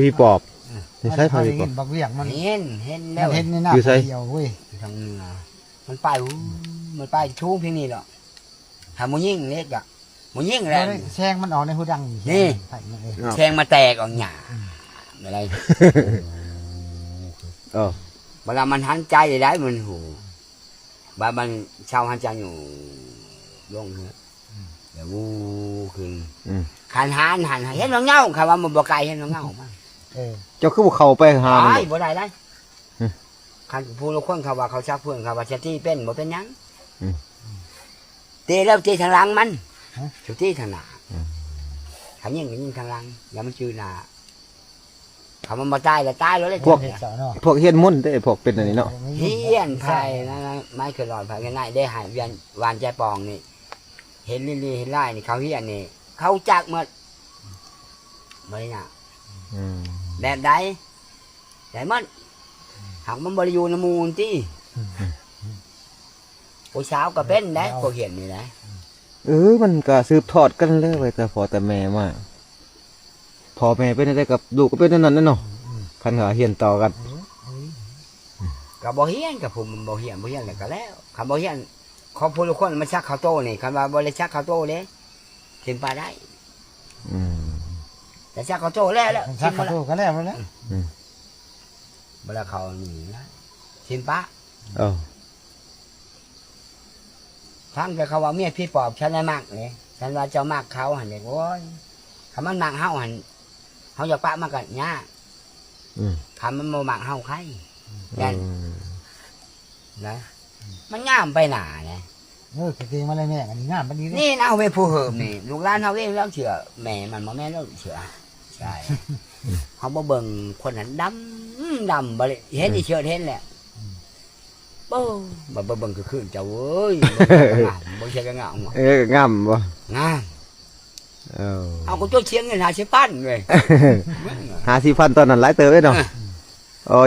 พี่ปอบนี่ใช่ไผพี่ปอบ บักเวียงมัน เห็นแล้ว เห็นในหน้า อยู่ไส เดียวเว้ย ทางเหนือมันไปมันไปชูงเพียงนี้หรอกหาหมูยิ่งเล็กอะหมูยิ่งแหละ แซงมันออกในหูดัง นี่ ไผ่มาเลย แทงมาแตกออกหยาอะไร เออ เวลามันหันใจได้มันหูบ้ามันชาวหันใจอยู่ลงเนื้อเดี๋ยววูขึ้นหันเห็นเงาค่ะว่ามันบ่ไกลเห็นเงามา เจ้าคือบ่เข้าไปหามัน ไอ้บ่ได้ได้คันผู้ละคนเขาว่าเขาชักเพื่อนเขาว่าจะที่เป็นบ่เป็นยังตีแล้วตีทางหลังมันสุดที่ทางหน้าขันยิงทางหลังอย่ามันจืดหน้าเขามันมาตายแล้วตายแล้วเลย พวกเฮียนมุ่นต์เด้พวกเป็นอันนี้เนาะ เฮียนไผ่นะไม่เคยหลอดไผ่กันได้ได้หายเวียนวานใจปองนี่เห็นลี่เห็นไล่นี่เขาเฮียนนี่เขาจักหมดไม่น่ะแบบใดแต่มันหากมันบริยูนมูลที่ผู้สาวก็เป็นได้พวกเห็นนี่นะ มันก็สืบทอดกันเลยไว้แต่พ่อแต่แม่มาพ่อแม่เป็นได้กับลูกก็เป็นนั่นเนาะคันหาเฮียนต่อกัน ก็บ่เฮียนกับผมบ่เฮียนเลยก็แล้วคำบ่เฮียนเขาพูดทุกคนมันชักเขาโตนี่คำว่าบ่ได้ชักเขาโตเลยถึงไปได้แต่ชักเขาโตแล้ว ชักกระโตกันแล้วแล้ว เวลาเขาหนีนะชินปะทั้งแต่เขาว่าเมียพี่ปอบฉันได้มากเลยฉันว่าเจ้ามากเขาหันเลยโอ้ยคำมันมากเฮาหันเขาอยากปะมากกันยากคำมันโมมากเฮาใครยันนะมันงามไปหนาเลยเก่งมาเลยแม่กันงามปานนี้ นี่นะเอาไปผู้เหิมนี่ลูกหลานเขาเองแล้วเชื่อแม่มันบ่แม่แล้วเชื่อใช่เขาบ่เบิ่งคนนั้นดำบ่เลยเห็นอีเชื่อเห็นแหละบ่เบิ่งคือคืนเจ้าเอ้ยบ่ใช่ก็งามงามบ่งามเอาก็ตัวเชียงเงิน50,000เลย50,000ตอนนั้นหลายเติบเด้เนาะ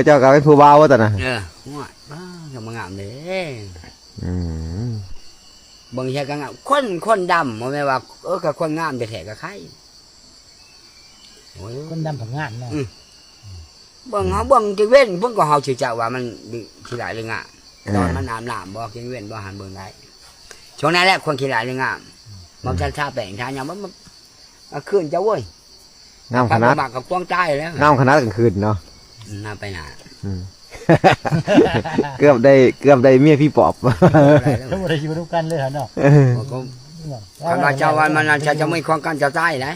เจ้าก็เป็นผู้บ่าวว่าตอนน่ะง่วยก็มางามเด้เบิ่งใช่ก็งามคนดำบ่แม่ว่าก็คนงามแต่แท้ก็ใครคนดำผังงานเนาะเบิ่งเขาเบิ่งจังเว้นเพิ่นก็เฮาสิเจ้าว่ามันขี้หลายเรื่องอ่ะตอนมันน้ำบ่จังเว้นบ่หันเบิ่งได้ช่วงนั้นแหละคนขี้หลายเรื่องอ่ะมันท่าแปลงท่าหยังมันคืนเจ้าเว้ยงามขนาดกับกวางใต้แล้วงามขนาดกลางคืนเนาะน่าไปหนาเกือบได้เมียพี่ปอบทั้งหมดได้อยู่ด้วยกันเลยเหรอเนาะคำว่าเจ้าวันมันจะไม่คล้องกันเจ้าใต้นะ